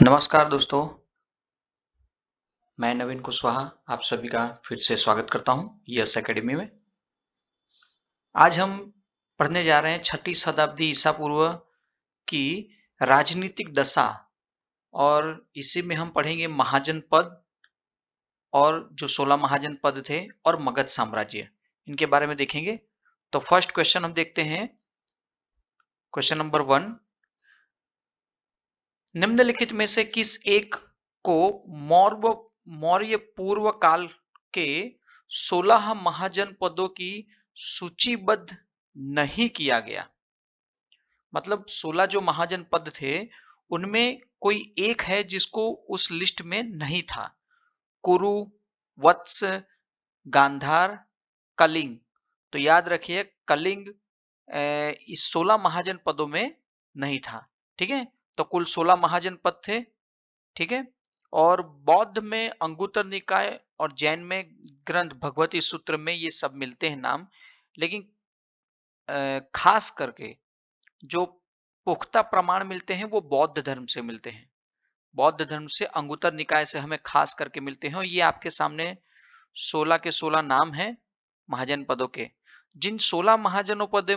नमस्कार दोस्तों, मैं नवीन कुशवाहा आप सभी का फिर से स्वागत करता हूं यस एकेडमी में। आज हम पढ़ने जा रहे हैं 6ठी शताब्दी ईसा पूर्व की राजनीतिक दशा और इसी में हम पढ़ेंगे महाजनपद और जो 16 महाजनपद थे और मगध साम्राज्य, इनके बारे में देखेंगे। तो फर्स्ट क्वेश्चन हम देखते हैं, क्वेश्चन नंबर 1, निम्नलिखित में से किस एक को मौर्य पूर्व काल के 16 महाजनपदों की सूचीबद्ध नहीं किया गया? मतलब 16 जो महाजनपद थे उनमें कोई एक है जिसको उस लिस्ट में नहीं था। कुरु, वत्स, गांधार, कलिंग। तो याद रखिए कलिंग इस 16 महाजनपदों में नहीं था। ठीक है, तो कुल 16 महाजनपद थे। ठीक है, और बौद्ध में अंगुत्तर निकाय और जैन में ग्रंथ भगवती सूत्र में ये सब मिलते हैं नाम, लेकिन खास करके जो पुख्ता प्रमाण मिलते हैं वो बौद्ध धर्म से मिलते हैं। बौद्ध धर्म से अंगुत्तर निकाय से हमें खास करके मिलते हैं। और ये आपके सामने 16 के 16 नाम हैं महाजनपदों के। जिन 16 महाजनपदों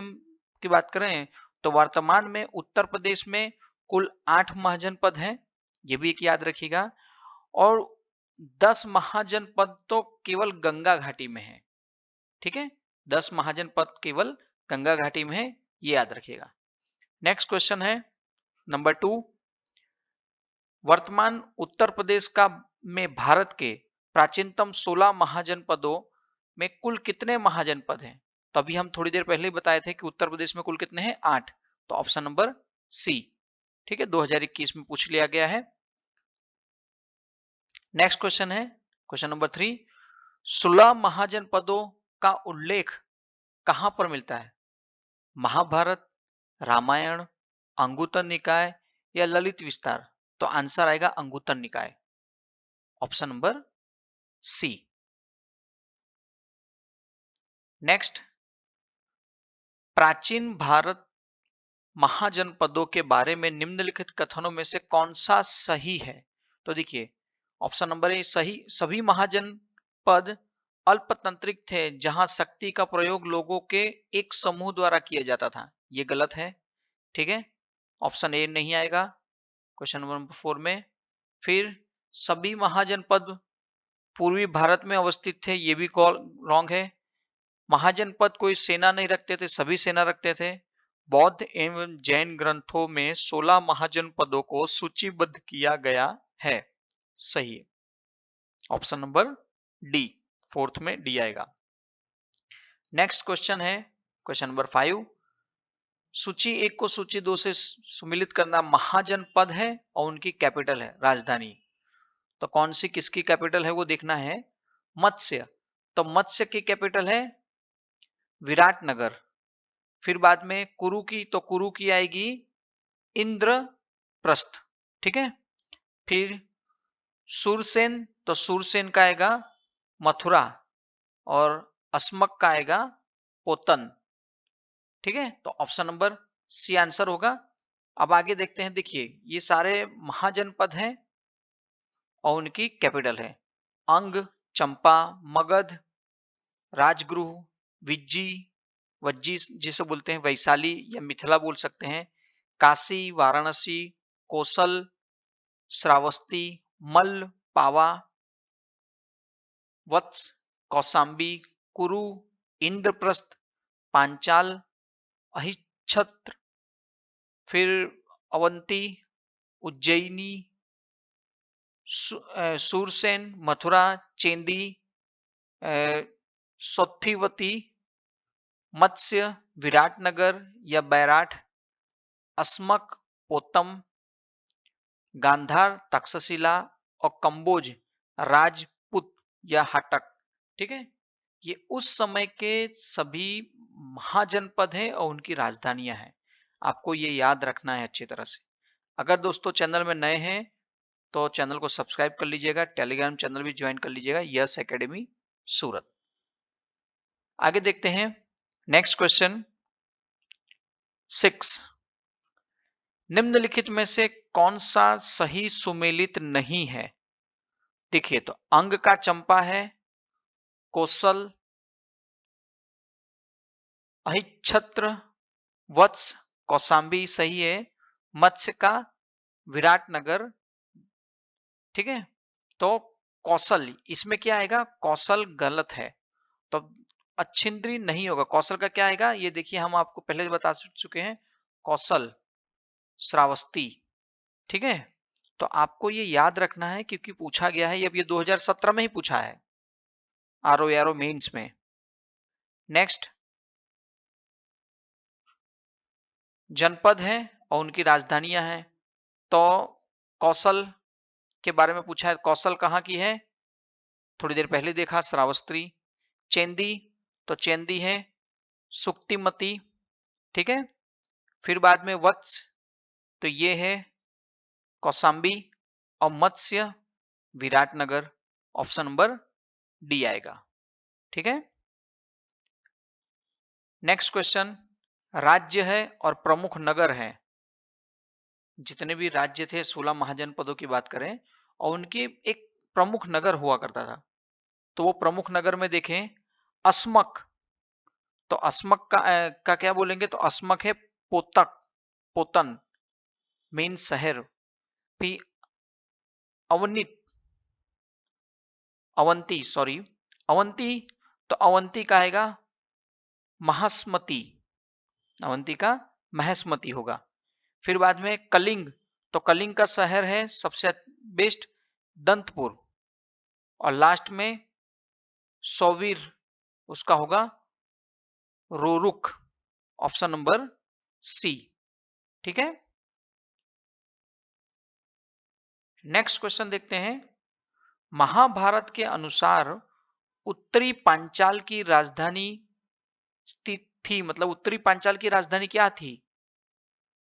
की बात करें तो वर्तमान में उत्तर प्रदेश में कुल 8 महाजनपद हैं, ये भी एक याद रखिएगा। और 10 महाजनपद तो केवल गंगा घाटी में है। ठीक है, 10 महाजनपद केवल गंगा घाटी में है, ये याद रखिएगा। नेक्स्ट क्वेश्चन है नंबर 2, वर्तमान उत्तर प्रदेश का में भारत के प्राचीनतम 16 महाजनपदों में कुल कितने महाजनपद हैं? तो अभी हम थोड़ी देर पहले ही बताए थे कि उत्तर प्रदेश में कुल कितने हैं? 8। तो ऑप्शन नंबर सी। ठीक है, 2021 में पूछ लिया गया है। नेक्स्ट क्वेश्चन है क्वेश्चन नंबर 3, 16 महाजनपदों का उल्लेख कहां पर मिलता है? महाभारत, रामायण, अंगुत्तर निकाय या ललित विस्तार? तो आंसर आएगा अंगुत्तर निकाय, ऑप्शन नंबर सी। नेक्स्ट, प्राचीन भारत महाजनपदों के बारे में निम्नलिखित कथनों में से कौन सा सही है? तो देखिए, ऑप्शन नंबर ए सही, सभी महाजनपद अल्पतंत्रिक थे जहां शक्ति का प्रयोग लोगों के एक समूह द्वारा किया जाता था, ये गलत है। ठीक है, ऑप्शन ए नहीं आएगा क्वेश्चन नंबर 4 में। फिर सभी महाजनपद पूर्वी भारत में अवस्थित थे, ये भी रॉन्ग है। महाजनपद कोई सेना नहीं रखते थे, सभी सेना रखते थे। बौद्ध एवं जैन ग्रंथों में 16 महाजनपदों को सूचीबद्ध किया गया है, सही है, ऑप्शन नंबर डी, फोर्थ में डी आएगा। नेक्स्ट क्वेश्चन है क्वेश्चन नंबर 5, सूची 1 को सूची 2 से सुमिलित करना। महाजनपद है और उनकी कैपिटल है, राजधानी। तो कौन सी किसकी कैपिटल है वो देखना है। मत्स्य, तो मत्स्य की कैपिटल है विराटनगर। फिर बाद में कुरु की, तो कुरु की आएगी इंद्रप्रस्थ। ठीक है, फिर सूरसेन, तो सूरसेन का आएगा मथुरा और अस्मक का आएगा पोतन। ठीक है, तो ऑप्शन नंबर सी आंसर होगा। अब आगे देखते हैं, देखिए ये सारे महाजनपद हैं और उनकी कैपिटल है। अंग, चंपा, मगध, राजगृह, विज्जी, वज्जी जिसे बोलते हैं, वैशाली या मिथिला बोल सकते हैं, काशी, वाराणसी, कौशल, श्रावस्ती, मल्ल, पावा, वत्स, कौशाम्बी, कुरु, इंद्रप्रस्थ, पांचाल, अहिच्छत्र, फिर अवंती, उज्जैनी, सूरसेन, मथुरा, चेंदी, सौथिवती, मत्स्य, विराटनगर या बैराठ, अस्मक, पोतम, गांधार, तक्षशिला और कंबोज, राजपूत या हटक। ठीक है, ये उस समय के सभी महाजनपद हैं और उनकी राजधानियां हैं। आपको ये याद रखना है अच्छी तरह से। अगर दोस्तों चैनल में नए हैं तो चैनल को सब्सक्राइब कर लीजिएगा, टेलीग्राम चैनल भी ज्वाइन कर लीजिएगा, यस एकेडमी सूरत। आगे देखते हैं नेक्स्ट क्वेश्चन 6, निम्नलिखित में से कौन सा सही सुमेलित नहीं है? देखिए तो अंग का चंपा है, कोसल, अहिच्छत्र, वत्स, कौशाम्बी सही है, मत्स्य का विराटनगर, ठीक है। तो कौशल इसमें क्या आएगा? कौशल गलत है, तो अच्छिंद्री नहीं होगा। कौशल का क्या आएगा? ये देखिए हम आपको पहले बता चुके हैं, कौशल श्रावस्ती, ठीक है। तो आपको ये याद रखना है क्योंकि पूछा गया है, अब ये 2017 में ही पूछा है आरओ मेंस में। नेक्स्ट, जनपद है और उनकी राजधानियां हैं। तो कौशल के बारे में पूछा है, कौशल कहाँ की है? थोड़ी देर पहले देखा, श्रावस्ती। चेंदी, तो चेंदी है सुक्तिमती, ठीक है। फिर बाद में वत्स, तो ये है कौशाम्बी, और मत्स्य विराटनगर। ऑप्शन नंबर डी आएगा, ठीक है। नेक्स्ट क्वेश्चन, राज्य है और प्रमुख नगर है। जितने भी राज्य थे 16 महाजनपदों की बात करें, और उनके एक प्रमुख नगर हुआ करता था। तो वो प्रमुख नगर में देखें, अस्मक, तो अस्मक का क्या बोलेंगे? तो अस्मक है पोतक, पोतन मेन शहर। फिर अवनी, अवंती, सॉरी अवंती, तो अवंती का आएगा महास्मती, अवंती का महस्मती होगा। फिर बाद में कलिंग, तो कलिंग का शहर है सबसे बेस्ट दंतपुर, और लास्ट में सौवीर, उसका होगा रोरुक। ऑप्शन नंबर सी, ठीक है। नेक्स्ट क्वेश्चन देखते हैं, महाभारत के अनुसार उत्तरी पांचाल की राजधानी स्थित थी, मतलब उत्तरी पांचाल की राजधानी क्या थी?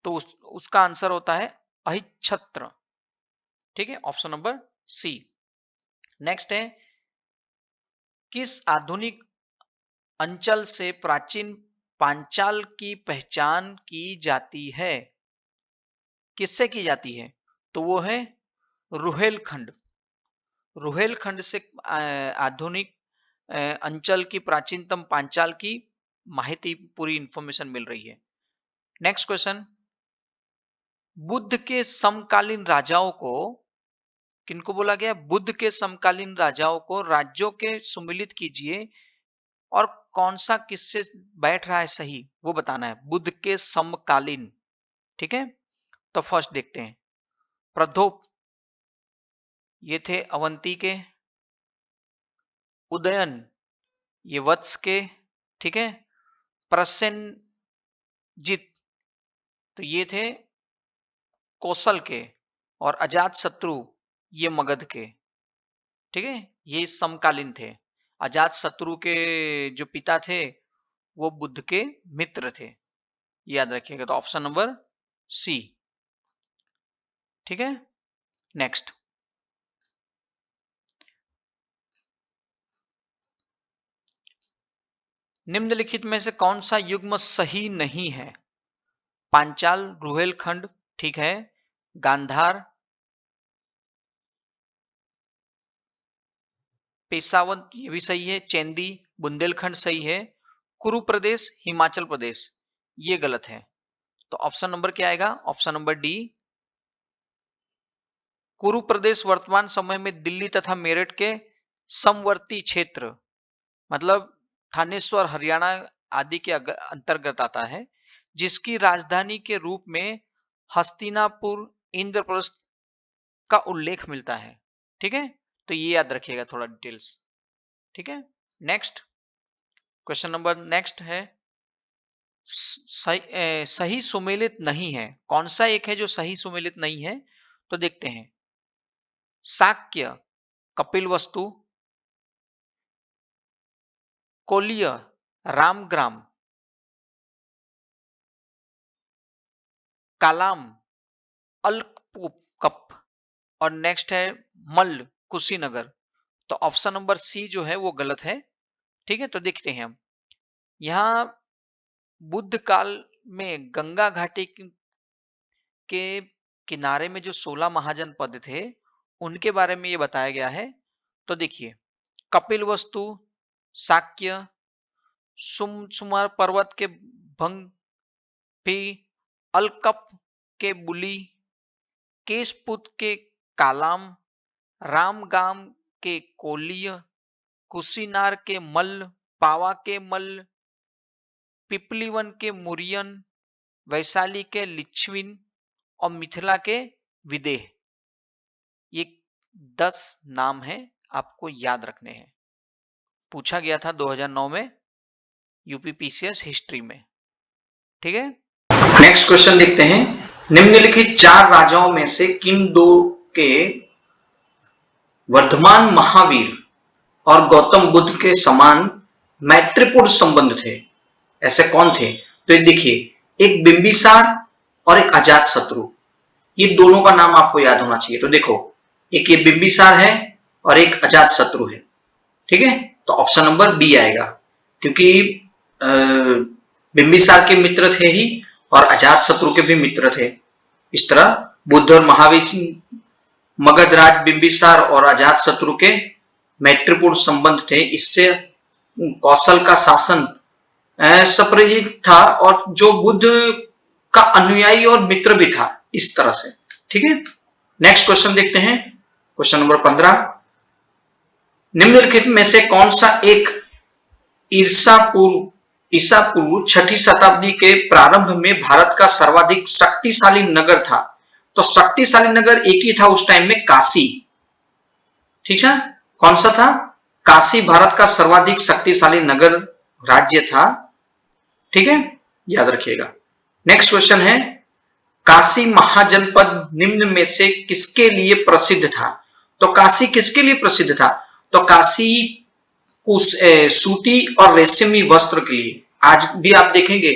तो उसका आंसर होता है अहिच्छत्र, ठीक है, ऑप्शन नंबर सी। नेक्स्ट है, किस आधुनिक अंचल से प्राचीन पांचाल की पहचान की जाती है? किससे की जाती है? तो वो है रुहेलखंड। रुहेलखंड से आधुनिक अंचल की प्राचीनतम पांचाल की माहिती, पूरी इंफॉर्मेशन मिल रही है। नेक्स्ट क्वेश्चन, बुद्ध के समकालीन राजाओं को किनको बोला गया? बुद्ध के समकालीन राजाओं को राज्यों के सुमिलित कीजिए और कौन सा किससे बैठ रहा है सही, वो बताना है। बुद्ध के समकालीन, ठीक है। तो फर्स्ट देखते हैं, प्रथोप, ये थे अवंती के। उदयन, ये वत्स के, ठीक है। प्रसेनजित, तो ये थे कौशल के। और अजात शत्रु, ये मगध के, ठीक है। ये समकालीन थे। अजात शत्रु के जो पिता थे वो बुद्ध के मित्र थे, याद रखिएगा। तो ऑप्शन नंबर सी, ठीक है। नेक्स्ट, निम्नलिखित में से कौन सा युग्म सही नहीं है? पांचाल, रुहेलखंड, ठीक है। गांधार, पेशावर, ये भी सही है। चेंदी, बुंदेलखंड सही है। कुरु प्रदेश, हिमाचल प्रदेश, ये गलत है। तो ऑप्शन नंबर क्या आएगा? ऑप्शन नंबर डी, कुरु प्रदेश वर्तमान समय में दिल्ली तथा मेरठ के समवर्ती क्षेत्र, मतलब थानेश्वर, हरियाणा आदि के अंतर्गत आता है, जिसकी राजधानी के रूप में हस्तिनापुर, इंद्रप्रस्थ का उल्लेख मिलता है, ठीक है। तो ये याद रखिएगा थोड़ा डिटेल्स, ठीक है। नेक्स्ट क्वेश्चन नंबर नेक्स्ट है, सही सुमेलित नहीं है। कौन सा एक है जो सही सुमेलित नहीं है? तो देखते हैं, शाक्य, कपिलवस्तु, कोलिय, रामग्राम, कालाम, अल्कप, और नेक्स्ट है मल्ल, कुशीनगर। तो ऑप्शन नंबर सी जो है वो गलत है, ठीक है। तो देखते हैं हम, यहाँ बुद्ध काल में गंगा घाटी के किनारे में जो 16 महाजनपद थे उनके बारे में ये बताया गया है। तो देखिए, कपिलवस्तु, शाक्य, सुमसुमार पर्वत के भंग भी, अलकप के बुली, केशपुत के कालाम, रामगाम के कोलिय, कुशीनार के मल्ल, पावा के मल्ल, पिपलीवन के मुरियन, वैशाली के लिच्छविन और मिथिला के विदेह। ये 10 नाम हैं, आपको याद रखने हैं। पूछा गया था 2009 में यूपीपीसीएस हिस्ट्री में। ठीक है, नेक्स्ट क्वेश्चन देखते हैं। निम्नलिखित 4 राजाओं में से किन 2 के वर्धमान महावीर और गौतम बुद्ध के समान मैत्रीपूर्ण संबंध थे? ऐसे कौन थे? तो देखिए, एक बिंबिसार और एक अजातशत्रु, ये दोनों का नाम आपको याद होना चाहिए। तो देखो, एक ये बिंबिसार है और एक अजातशत्रु है। ठीक है, तो ऑप्शन नंबर बी आएगा, क्योंकि बिंबिसार के मित्र थे ही और अजातशत्रु के भी मित्र थे। इस तरह बुद्ध और महावीर, मगधराज बिंबिसार और अजातशत्रु के मैत्रीपूर्ण संबंध थे। इससे कौशल का शासन सप्रेजित था और जो बुद्ध का अनुयायी और मित्र भी था, इस तरह से। ठीक है, नेक्स्ट क्वेश्चन देखते हैं, क्वेश्चन नंबर 15। निम्नलिखित में से कौन सा एक ईसा पूर्व 6ठी शताब्दी के प्रारंभ में भारत का सर्वाधिक शक्तिशाली नगर था? तो शक्तिशाली नगर एक ही था उस टाइम में, काशी। ठीक है, कौन सा था? काशी भारत का सर्वाधिक शक्तिशाली नगर राज्य था। ठीक है, याद रखिएगा। नेक्स्ट क्वेश्चन है, काशी महाजनपद निम्न में से किसके लिए प्रसिद्ध था? तो काशी किसके लिए प्रसिद्ध था? तो काशी सूती और रेशमी वस्त्र के लिए। आज भी आप देखेंगे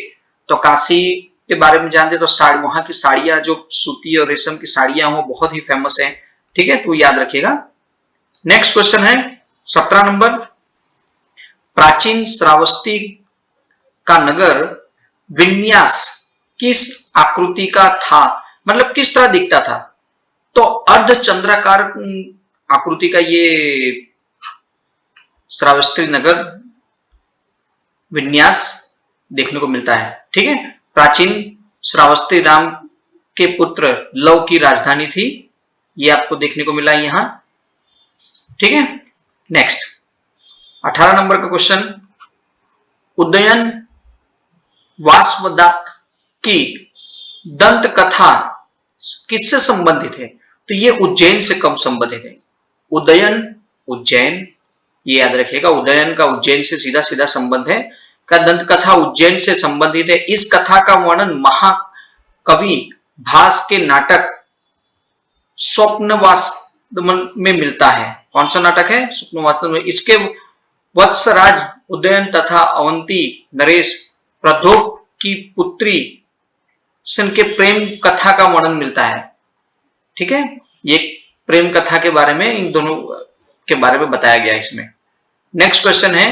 तो काशी के बारे में जानते तो साड़ी, वहां की साड़ियां जो सूती और रेशम की साड़ियां हो, बहुत ही फेमस है। ठीक है, तो याद रखिएगा। नेक्स्ट क्वेश्चन है 17 नंबर। प्राचीन श्रावस्ती का नगर विन्यास किस आकृति का था? मतलब किस तरह दिखता था? तो अर्धचंद्राकार आकृति का ये श्रावस्ती नगर विन्यास देखने को मिलता है। ठीक है, प्राचीन श्रावस्ती राम के पुत्र लव की राजधानी थी, ये आपको देखने को मिला यहां। ठीक है, नेक्स्ट 18 नंबर का क्वेश्चन, उदयन वासवदत्त की दंत कथा किससे संबंधित है? तो ये उज्जैन से कम संबंधित है। उदयन उज्जैन, ये याद रखिएगा, उदयन का उज्जैन से सीधा सीधा संबंध है। का दंत कथा उज्जैन से संबंधित है। इस कथा का वर्णन महाकवि भास के नाटक स्वप्नवास में मिलता है। कौन सा नाटक है? स्वप्नवास में। इसके वत्सराज उदयन तथा अवंती नरेश प्रद्योत की पुत्री के प्रेम कथा का वर्णन मिलता है। ठीक है, ये प्रेम कथा के बारे में, इन दोनों के बारे में बताया गया इसमें। नेक्स्ट क्वेश्चन है,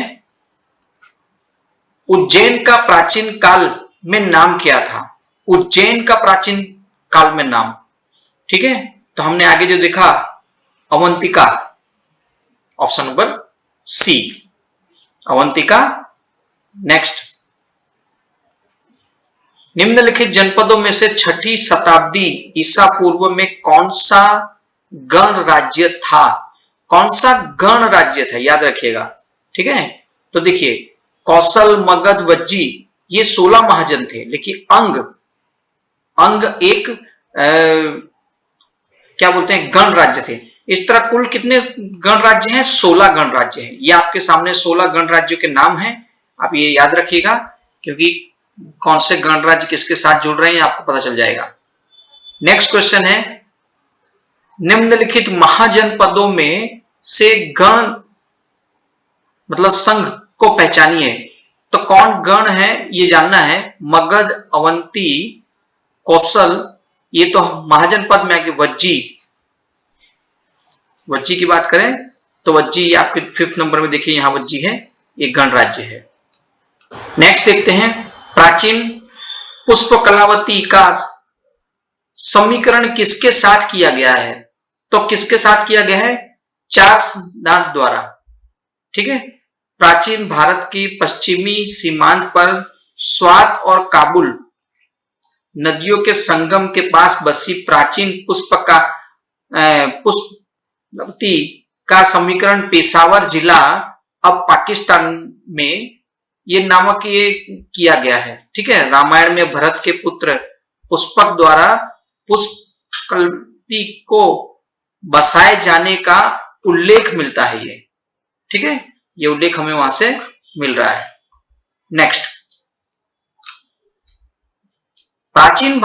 उज्जैन का प्राचीन काल में नाम क्या था? उज्जैन का प्राचीन काल में नाम। ठीक है, तो हमने आगे जो देखा Avantika, option number C Avantika. Next, निम्नलिखित जनपदों में से 6ठी शताब्दी ईसा पूर्व में कौन सा गण राज्य था? कौन सा गण राज्य था, याद रखिएगा। ठीक है, तो देखिए, कौशल, मगध, वज्जी, ये 16 महाजन थे, लेकिन अंग एक क्या बोलते हैं, गण राज्य थे। इस तरह कुल कितने गण राज्य हैं? 16 गण राज्य हैं। ये आपके सामने 16 गण राज्यों के नाम हैं, आप ये याद रखिएगा, क्योंकि कौन से गण राज्य किसके साथ जुड़ रहे हैं आपको पता चल जाएगा। नेक्स्ट क्वेश्चन है, निम्नलिखित महाजनपदों में से गण मतलब संघ को पहचानिए। तो कौन गण है ये जानना है। मगध, अवंती, कौशल, ये तो महाजनपद में आगे वज्जी की बात करें तो वज्जी आपके 5th नंबर में देखिए, यहां वज्जी है, ये गण राज्य है। नेक्स्ट देखते हैं, प्राचीन पुष्प कलावती का समीकरण किसके साथ किया गया है? तो किसके साथ किया गया है? चार्ल्स डार्विन द्वारा। ठीक है। प्राचीन भारत की पश्चिमी सीमांत पर स्वात और काबुल नदियों के संगम के पास बसी प्राचीन पुष्पवती का समीकरण पेशावर जिला अब पाकिस्तान में ये नामक ये किया गया है। ठीक है। रामायण में भरत के पुत्र पुष्पक द्वारा पुष्पवती को बसाए जाने का उल्लेख मिलता है ये। ठीक है। ये उल्लेख हमें वहां से मिल रहा है। नेक्स्ट, प्राचीन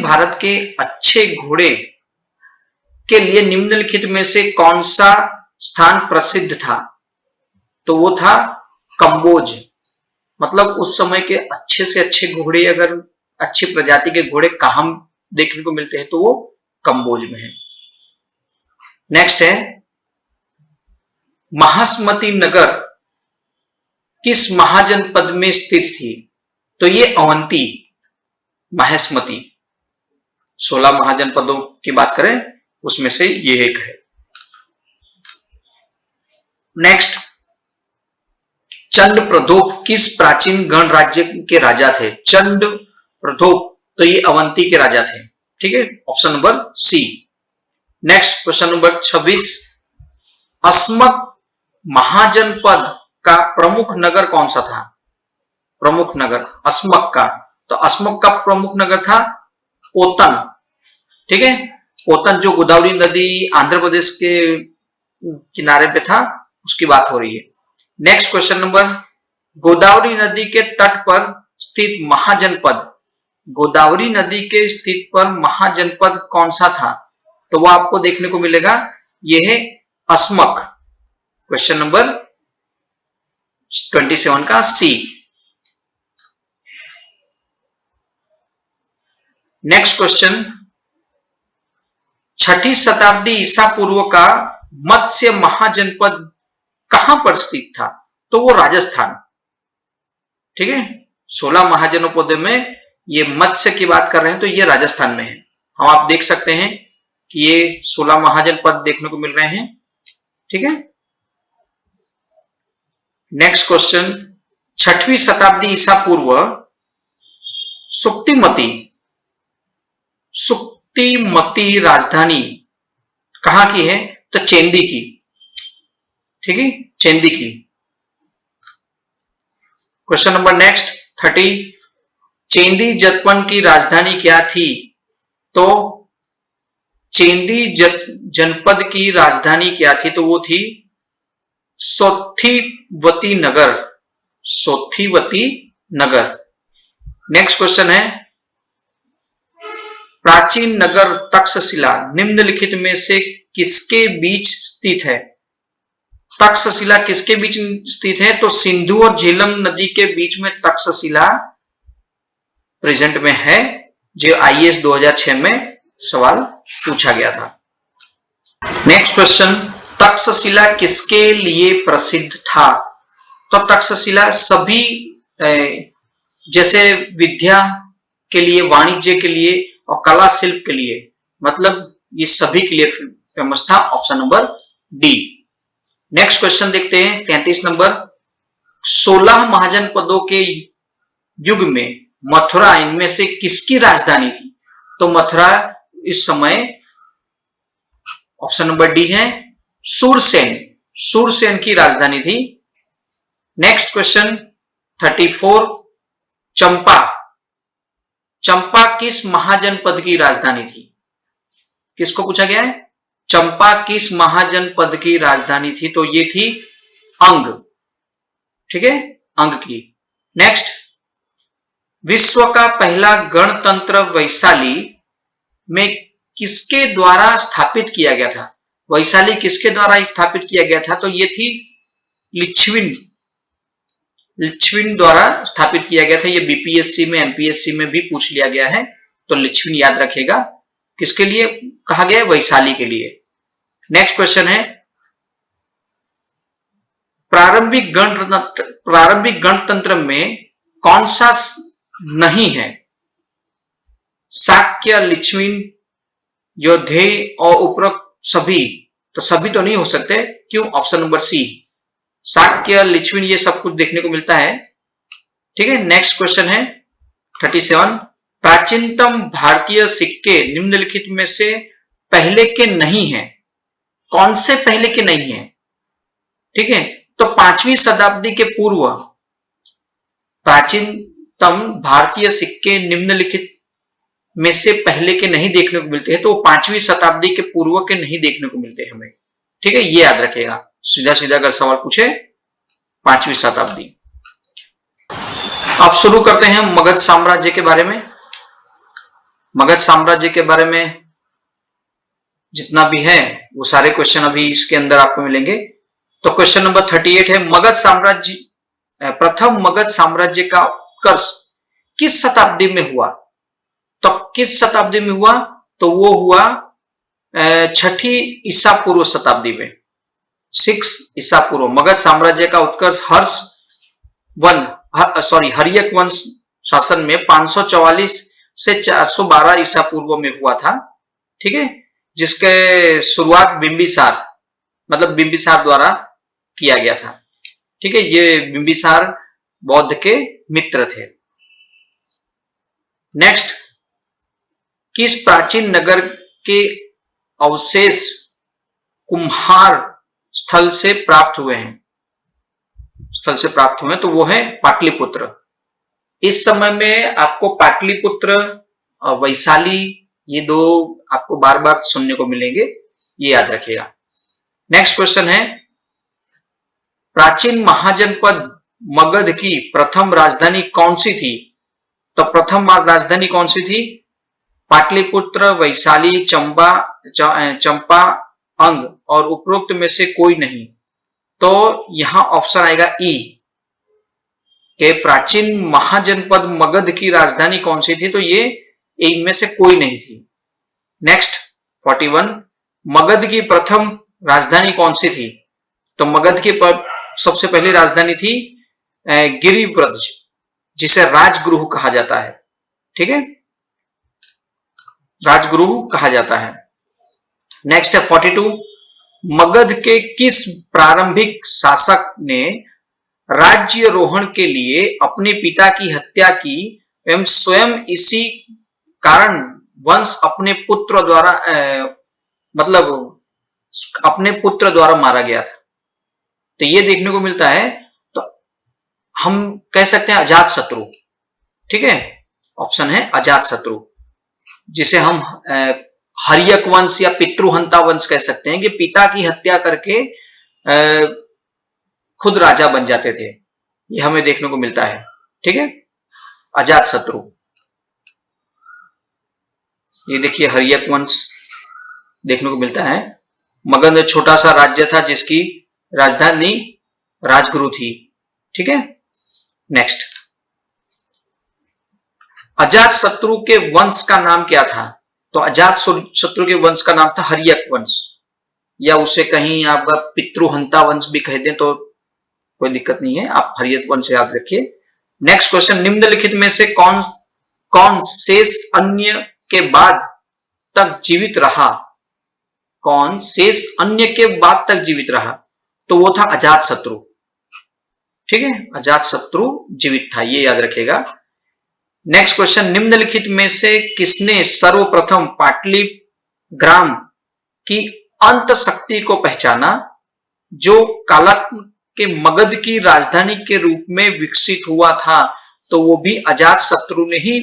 भारत के अच्छे घोड़े के लिए निम्नलिखित में से कौन सा स्थान प्रसिद्ध था? तो वो था कंबोज। मतलब उस समय के अच्छे से अच्छे घोड़े, अगर अच्छी प्रजाति के घोड़े कहां देखने को मिलते हैं तो वो कंबोज में है। नेक्स्ट है, महासमती नगर किस महाजनपद में स्थित थी? तो ये अवंती, महासमती। 16 महाजनपदों की बात करें उसमें से ये एक है। नेक्स्ट, चंड प्रदोप किस प्राचीन गणराज्य के राजा थे? चंड प्रदोप, तो ये अवंती के राजा थे। ठीक है, option number C. Next question number 26, Asmaka महाजनपद का प्रमुख नगर कौन सा था? प्रमुख नगर अस्मक का, तो अस्मक का प्रमुख नगर था पोतन। ठीक है, पोतन जो गोदावरी नदी आंध्र प्रदेश के किनारे पे था, उसकी बात हो रही है। नेक्स्ट क्वेश्चन नंबर, गोदावरी नदी के तट पर स्थित महाजनपद, गोदावरी नदी के स्थित पर महाजनपद कौन सा था? तो वो आपको देखने को मिलेगा, यह है अस्मक। क्वेश्चन नंबर 27 का सी। नेक्स्ट क्वेश्चन, 6ठी शताब्दी ईसा पूर्व का मत्स्य महाजनपद कहां पर स्थित था? तो वो राजस्थान। ठीक है, 16 महाजनपदों में ये मत्स्य की बात कर रहे हैं तो ये राजस्थान में है। हम आप देख सकते हैं कि ये 16 महाजनपद देखने को मिल रहे हैं। ठीक है। नेक्स्ट क्वेश्चन, 6वीं शताब्दी ईसा पूर्व सुक्तिमती राजधानी कहां की है? तो चेंदी की। ठीक है, चेंदी की। क्वेश्चन नंबर नेक्स्ट 30, चेंदी जनपद की राजधानी क्या थी? तो चेंदी जनपद की राजधानी क्या थी? तो वो थी सोथिवती नगर, सोथिवती नगर। नेक्स्ट क्वेश्चन है, प्राचीन नगर तक्षशिला निम्नलिखित में से किसके बीच स्थित है? तक्षशिला किसके बीच स्थित है? तो सिंधु और झेलम नदी के बीच में तक्षशिला प्रेजेंट में है, जो आईएएस 2006 में सवाल पूछा गया था। नेक्स्ट क्वेश्चन, तक्षशिला किसके लिए प्रसिद्ध था? तो तक्षशिला सभी जैसे विद्या के लिए, वाणिज्य के लिए और कला शिल्प के लिए, मतलब ये सभी के लिए फेमस था। Option number D. Next question देखते हैं 33 नंबर, 16 महाजनपदों के युग में मथुरा इनमें से किसकी राजधानी थी? तो मथुरा इस समय ऑप्शन नंबर डी है सूरसेन की राजधानी थी। नेक्स्ट क्वेश्चन 34, चंपा किस महाजनपद की राजधानी थी? किसको पूछा गया है? चंपा किस महाजनपद की राजधानी थी? तो ये थी अंग। ठीक है, अंग की। नेक्स्ट, विश्व का पहला गणतंत्र वैशाली में किसके द्वारा स्थापित किया गया था? वैशाली किसके द्वारा स्थापित किया गया था? तो ये थी लिच्छविन द्वारा स्थापित किया गया था। ये बीपीएससी में, एमपीएससी में भी पूछ लिया गया है, तो लिच्छविन याद रखेगा। किसके लिए कहा गया? वैशाली के लिए। नेक्स्ट क्वेश्चन है, प्रारंभिक गणतंत्र में कौन सा नहीं है? शाक्य, लिच्छविन, योधेय और उपरोक्त सभी, तो सभी तो नहीं हो सकते, क्यों? ऑप्शन नंबर सी, शाक्य, लिच्छविन ये सब कुछ देखने को मिलता है। ठीक है, नेक्स्ट क्वेश्चन है 37। प्राचीनतम भारतीय सिक्के निम्नलिखित में से पहले के नहीं है। कौन से पहले के नहीं है? ठीक है, तो 5वीं शताब्दी के पूर्व प्राचीनतम भारतीय सिक्के निम्नलिखित में से पहले के नहीं देखने को मिलते हैं, तो 5वीं शताब्दी के पूर्व के नहीं देखने को मिलते हैं हमें। ठीक है, ये याद रखिएगा, सीधा सीधा अगर सवाल पूछे 5वीं शताब्दी। अब शुरू करते हैं मगध साम्राज्य के बारे में। मगध साम्राज्य के बारे में जितना भी है वो सारे क्वेश्चन अभी इसके अंदर आपको मिलेंगे। तो क्वेश्चन नंबर 38 है, मगध साम्राज्य, प्रथम मगध साम्राज्य का उत्कर्ष किस शताब्दी में हुआ? तो किस शताब्दी में हुआ? तो वो हुआ 6ठी ईसा पूर्व शताब्दी में, 6 ईसा पूर्व। मगध साम्राज्य का उत्कर्ष हर्यक वंश शासन में 544 से 412 ईसा पूर्व में हुआ था। ठीक है, जिसके शुरुआत बिंबिसार, मतलब बिंबिसार द्वारा किया गया था। ठीक है, ये बिंबिसार बौद्ध के मित्र थे। नेक्स्ट, किस प्राचीन नगर के अवशेष कुम्हार स्थल से प्राप्त हुए हैं? तो वो है पाटलिपुत्र। इस समय में आपको पाटलिपुत्र, वैशाली, ये दो आपको बार बार सुनने को मिलेंगे, ये याद रखिएगा। नेक्स्ट क्वेश्चन है, प्राचीन महाजनपद मगध की प्रथम राजधानी कौन सी थी? तो प्रथम राजधानी कौन सी थी? पाटलिपुत्र, वैशाली, चंपा, अंग और उपरोक्त में से कोई नहीं। तो यहां ऑप्शन आएगा ई, के प्राचीन महाजनपद मगध की राजधानी कौन सी थी? तो ये इनमें से कोई नहीं थी। नेक्स्ट 41, मगध की प्रथम राजधानी कौन सी थी? तो मगध की सबसे पहली राजधानी थी गिरिव्रज, जिसे राजगृह कहा जाता है। ठीक है, राजगृह कहा जाता है। नेक्स्ट है 42, मगध के किस प्रारंभिक शासक ने राज्यारोहण के लिए अपने पिता की हत्या की एवं स्वयं इसी कारण वंश अपने पुत्र द्वारा मतलब अपने पुत्र द्वारा मारा गया था? तो ये देखने को मिलता है, तो हम कह सकते हैं अजात शत्रु। ठीक है, ऑप्शन है अजात शत्रु, जिसे हम हर्यक वंश या पितृहंता वंश कह सकते हैं, कि पिता की हत्या करके खुद राजा बन जाते थे। ये हमें देखने को मिलता है। ठीक है, अजात शत्रु। ये देखिए हर्यक वंश देखने को मिलता है। मगध एक छोटा सा राज्य था जिसकी राजधानी राजगृह थी। ठीक है, नेक्स्ट, अजात शत्रु के वंश का नाम क्या था? तो अजात शत्रु के वंश का नाम था हर्यक वंश, या उसे कहीं आपका पितृहंता वंश भी कह दें तो कोई दिक्कत नहीं है, आप हर्यक वंश याद रखिए। नेक्स्ट क्वेश्चन, निम्नलिखित में से कौन शेष अन्य के बाद तक जीवित रहा? कौन शेष अन्य के बाद तक जीवित रहा? तो वो था अजात शत्रु। ठीक है, अजात शत्रु जीवित था, ये याद रखिएगा। नेक्स्ट क्वेश्चन, निम्नलिखित में से किसने सर्वप्रथम पाटलिग्राम की अंत शक्ति को पहचाना, जो कालात्म के मगध की राजधानी के रूप में विकसित हुआ था? तो वो भी अजात शत्रु ने ही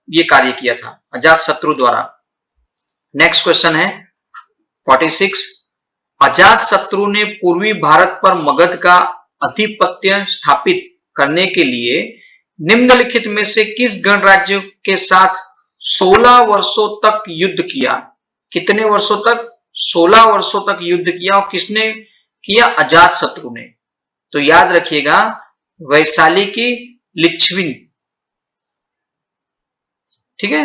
ये कार्य किया था, अजात शत्रु द्वारा। नेक्स्ट क्वेश्चन है 46, अजात शत्रु ने पूर्वी भारत पर मगध का आधिपत्य स्थापित करने के लिए निम्नलिखित में से किस गणराज्य के साथ 16 वर्षों तक युद्ध किया? कितने वर्षों तक? 16 वर्षों तक युद्ध किया। और किसने किया? अजात शत्रु ने। तो याद रखिएगा, वैशाली की लिच्छविन। ठीक है,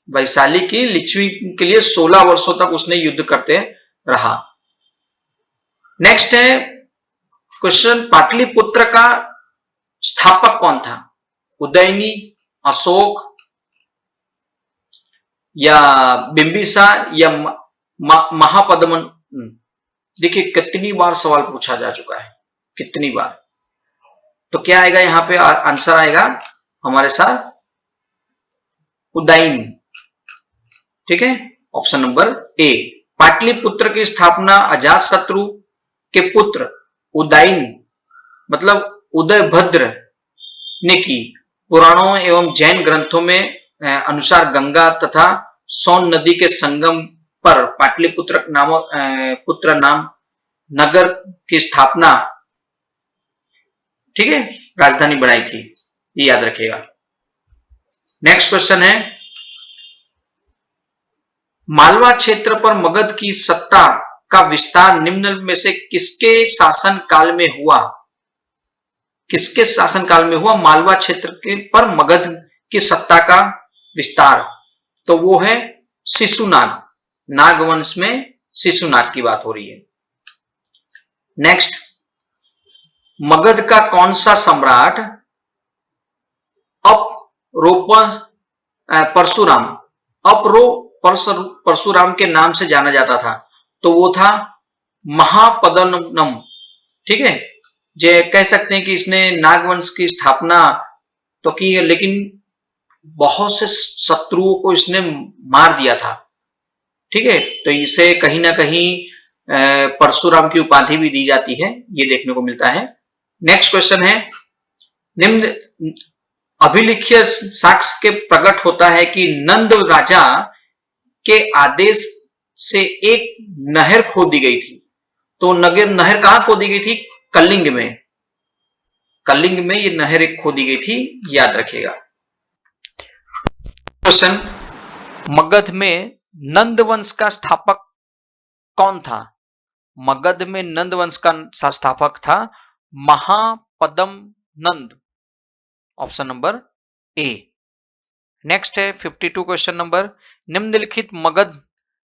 वैशाली की लिच्छविन के लिए 16 वर्षों तक उसने युद्ध करते रहा। नेक्स्ट है क्वेश्चन, पाटलिपुत्र का स्थापक कौन था? उदयनी, अशोक, या बिंबिसार या महापद्मन। देखिए कितनी बार सवाल पूछा जा चुका है, कितनी बार। तो क्या आएगा यहां पे आंसर आएगा हमारे साथ उदयन। ठीक है, ऑप्शन नंबर ए। पाटलिपुत्र की स्थापना अजातशत्रु के पुत्र उदयन मतलब उदयभद्र ने की। पुराणों एवं जैन ग्रंथों में अनुसार गंगा तथा सोन नदी के संगम पर पाटलिपुत्र नामक पुत्र नाम नगर की स्थापना, ठीक है, राजधानी बनाई थी, ये याद रखिएगा। नेक्स्ट क्वेश्चन है, मालवा क्षेत्र पर मगध की सत्ता का विस्तार निम्न में से किसके शासन काल में हुआ? किसके शासन काल में हुआ मालवा क्षेत्र के पर मगध की सत्ता का विस्तार? तो वो है शिशुनाग। नागवंश में शिशुनाग की बात हो रही है। नेक्स्ट, मगध का कौन सा सम्राट परशुराम के नाम से जाना जाता था? तो वो था महापद्मनम। ठीक है, जे कह सकते हैं कि इसने नागवंश की स्थापना तो की है, लेकिन बहुत से शत्रुओं को इसने मार दिया था। ठीक है, तो इसे कहीं ना कहीं परशुराम की उपाधि भी दी जाती है, ये देखने को मिलता है। नेक्स्ट क्वेश्चन है, निम्न अभिलिख्य साक्ष्य के प्रकट होता है कि नंद राजा के आदेश से एक नहर खोदी गई थी। तो नहर कहां खोदी गई थी? कलिंग में। कलिंग में ये नहर एक खोदी गई थी, याद रखिएगा। क्वेश्चन, मगध में नंद वंश का स्थापक कौन था? मगध में नंद वंश का संस्थापक था महापद्म नंद, ऑप्शन नंबर ए। नेक्स्ट है 52 क्वेश्चन नंबर, निम्नलिखित मगध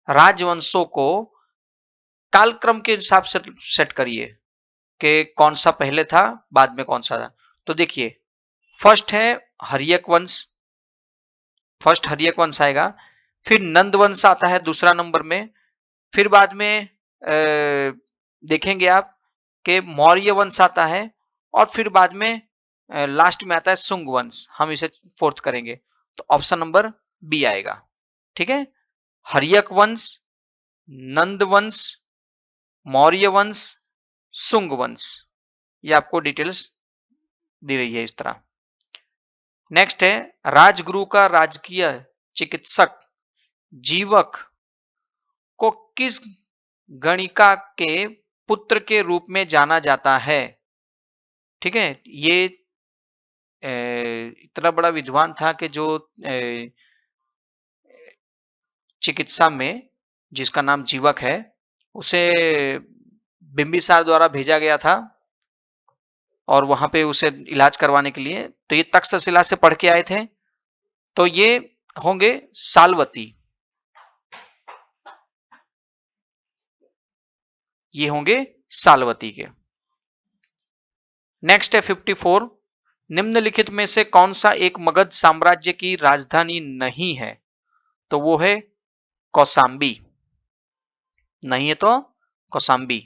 राजवंशों को कालक्रम के हिसाब से सेट करिए कि कौन सा पहले था, बाद में कौन सा था। तो देखिए, फर्स्ट है हर्यक वंश, फर्स्ट हर्यक वंश आएगा, फिर नंद वंश आता है दूसरा नंबर में, फिर बाद में देखेंगे आप कि मौर्य वंश आता है, और फिर बाद में लास्ट में आता है सुंग वंश। हम इसे फोर्थ करेंगे, तो ऑप्शन नंबर बी आएगा। ठीक है, हर्यक वंश, नंद वंश, मौर्य वंश, सुंग वंश, ये आपको डिटेल्स दी रही है इस तरह। नेक्स्ट है, राजगुरु का राजकीय चिकित्सक जीवक को किस गणिका के पुत्र के रूप में जाना जाता है? ठीक है, ये इतना बड़ा विद्वान था कि जो चिकित्सा में, जिसका नाम जीवक है, उसे बिंबिसार द्वारा भेजा गया था और वहां पे उसे इलाज करवाने के लिए। तो ये तक्षशिला से पढ़ के आए थे, तो ये होंगे सालवती, ये होंगे सालवती के। नेक्स्ट है 54, निम्नलिखित में से कौन सा एक मगध साम्राज्य की राजधानी नहीं है? तो वो है कौसाम्बी, नहीं है तो कौसाम्बी।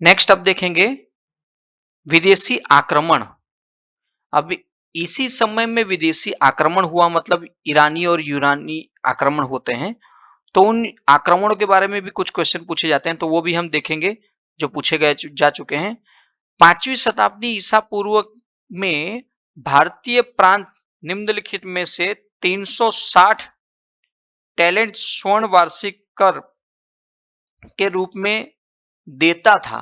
नेक्स्ट अब देखेंगे विदेशी आक्रमण। अब इसी समय में विदेशी आक्रमण हुआ, मतलब ईरानी और यूनानी आक्रमण होते हैं, तो उन आक्रमणों के बारे में भी कुछ क्वेश्चन पूछे जाते हैं, तो वो भी हम देखेंगे जो पूछे गए जा चुके हैं। 5वीं शताब्दी ईसा पूर्व में भारतीय प्रांत निम्नलिखित में से 360 टैलेंट स्वर्ण वार्षिक कर के रूप में देता था।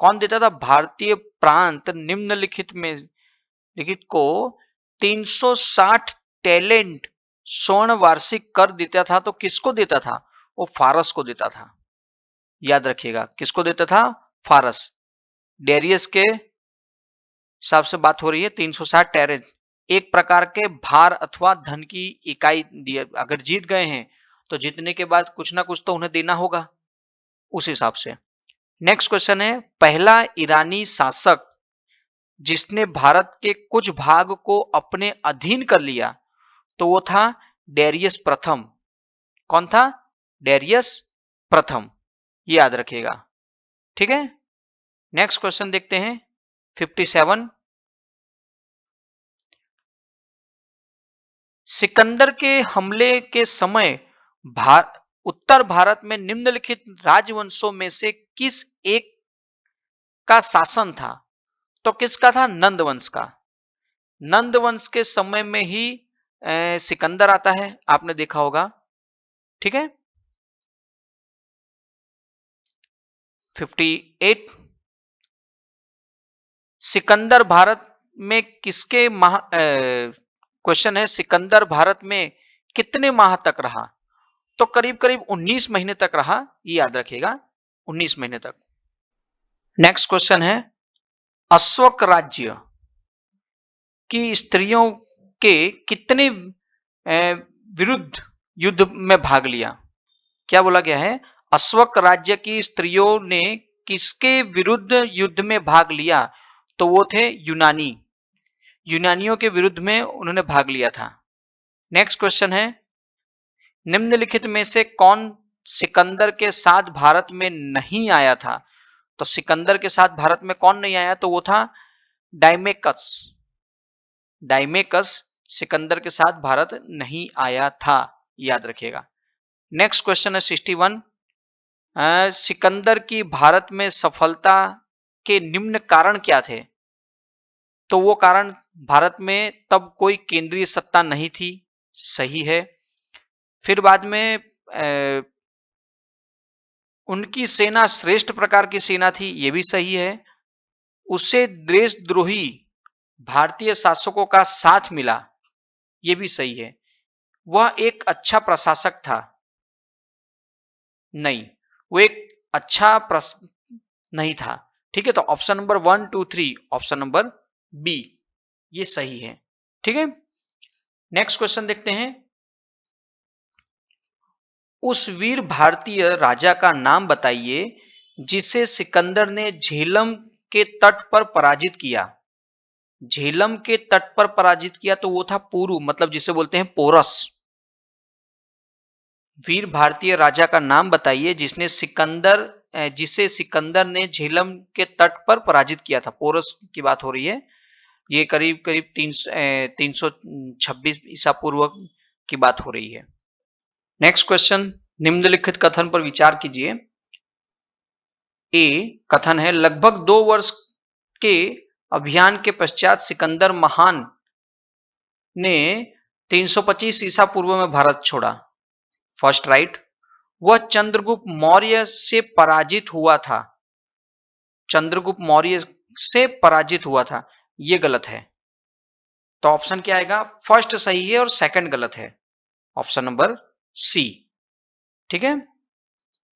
कौन देता था? भारतीय प्रांत निम्नलिखित में लिखित को 360 टैलेंट स्वर्ण वार्षिक कर देता था। तो किसको देता था? वो फारस को देता था, याद रखिएगा। किसको देता था? फारस। डेरियस के हिसाब से बात हो रही है। 360 टैलेंट एक प्रकार के भार अथवा धन की इकाई दी। अगर जीत गए हैं तो जीतने के बाद कुछ ना कुछ तो उन्हें देना होगा, उस हिसाब से। नेक्स्ट क्वेश्चन है, पहला ईरानी शासक जिसने भारत के कुछ भाग को अपने अधीन कर लिया, तो वो था डेरियस प्रथम। कौन था? डेरियस प्रथम, ये याद रखिएगा। ठीक है, नेक्स्ट क्वेश्चन देखते हैं 57। सिकंदर के हमले के समय उत्तर भारत में निम्नलिखित राजवंशों में से किस एक का शासन था? तो किसका था? नंद वंश का। नंद वंश के समय में ही सिकंदर आता है, आपने देखा होगा। ठीक है, 58। सिकंदर भारत में किसके क्वेश्चन है, सिकंदर भारत में कितने माह तक रहा? तो करीब करीब 19 महीने तक रहा, ये याद रखिएगा, 19 महीने तक। नेक्स्ट क्वेश्चन है, अश्वक राज्य की स्त्रियों के कितने विरुद्ध युद्ध में भाग लिया? क्या बोला गया है? अश्वक राज्य की स्त्रियों ने किसके विरुद्ध युद्ध में भाग लिया? तो वो थे यूनानी। यूनानियों के विरुद्ध में उन्होंने भाग लिया था। नेक्स्ट क्वेश्चन है, निम्नलिखित में से कौन सिकंदर के साथ भारत में नहीं आया था? तो सिकंदर के साथ भारत में कौन नहीं आया? तो वो था डायमेकस। डायमेकस सिकंदर के साथ भारत नहीं आया था, याद रखिएगा। नेक्स्ट क्वेश्चन है 61। सिकंदर की भारत में सफलता के निम्न कारण क्या थे? तो वो कारण, भारत में तब कोई केंद्रीय सत्ता नहीं थी, सही है। फिर बाद में उनकी सेना श्रेष्ठ प्रकार की सेना थी, ये भी सही है। उससे देशद्रोही भारतीय शासकों का साथ मिला, ये भी सही है। वह एक अच्छा प्रशासक था, नहीं, वो एक अच्छा नहीं था। ठीक है, तो option number 1, 2, 3, option number B, ये सही है। ठीक है, नेक्स्ट क्वेश्चन देखते हैं। उस वीर भारतीय राजा का नाम बताइए जिसे सिकंदर ने झेलम के तट पर पराजित किया। झेलम के तट पर पराजित किया तो वो था पुरु, मतलब जिसे बोलते हैं पोरस। वीर भारतीय राजा का नाम बताइए जिसे सिकंदर ने झेलम के तट पर पराजित किया था। पोरस की बात हो रही है, ये करीब करीब 326 ईसा पूर्व की बात हो रही है। नेक्स्ट क्वेश्चन, निम्नलिखित कथन पर विचार कीजिए। ए कथन है, लगभग 2 वर्ष के अभियान के पश्चात सिकंदर महान ने 325 ईसा पूर्व में भारत छोड़ा। First right. वह चंद्रगुप्त मौर्य से पराजित हुआ था। चंद्रगुप्त मौर्य से पराजित हुआ था, यह गलत है। तो ऑप्शन क्या आएगा? फर्स्ट सही है और सेकंड गलत है, ऑप्शन नंबर सी। ठीक है,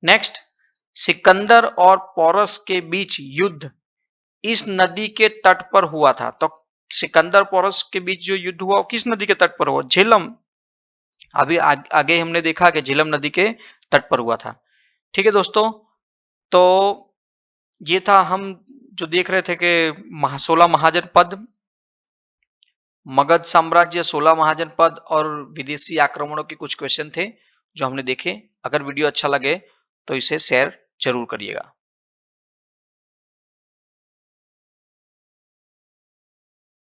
नेक्स्ट, सिकंदर और पोरस के बीच युद्ध इस नदी के तट पर हुआ था। तो सिकंदर पोरस के बीच जो युद्ध हुआ वो किस नदी के तट पर हुआ? झेलम। अभी आगे हमने देखा कि झेलम नदी के तट पर हुआ था। ठीक है दोस्तों, तो ये था हम जो देख रहे थे कि 16 महाजनपद, मगध साम्राज्य, 16 महाजनपद और विदेशी आक्रमणों के कुछ क्वेश्चन थे जो हमने देखे। अगर वीडियो अच्छा लगे तो इसे शेयर जरूर करिएगा।